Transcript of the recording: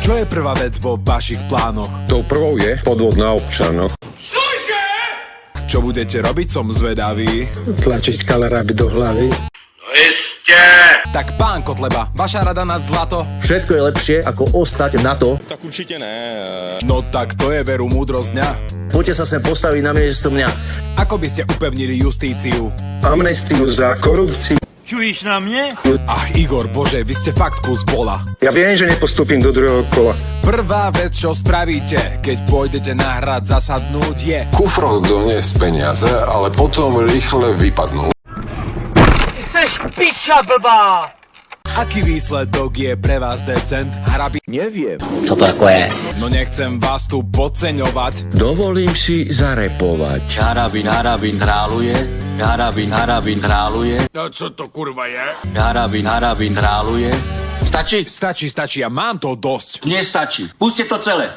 Čo je prvá vec vo vašich plánoch? Tou prvou je podvod na občanoch. Čo budete robiť, som zvedavý. Tlačiť kaleráby do hlavy. Tak pán Kotleba, vaša rada nad zlato? Všetko je lepšie, ako ostať na to. Tak určite ne. No tak to je veru múdrosť dňa. Poďte sa sem postaviť na miesto mňa. Ako by ste upevnili justíciu? Amnestiu za korupciu. Čujíš na mne? Ach Igor, bože, vy ste fakt kus bola. Ja viem, že nepostúpim do druhého kola. Prvá vec, čo spravíte, keď pôjdete na hrad zasadnúť je... Kufro doniesť peniaze, ale potom rýchle vypadnú. Seš piča blbá! Aký výsledok je pre vás decent, hrabi? Neviem. Co to ako je? No nechcem vás tu podceňovať. Dovolím si zarepovať. Harabin, harabin, tráluje. Harabin, harabin, tráluje. No čo to kurva je? Harabin, harabin, tráluje. Stačí? Stačí, ja mám to dosť. Nestačí. Puste to celé.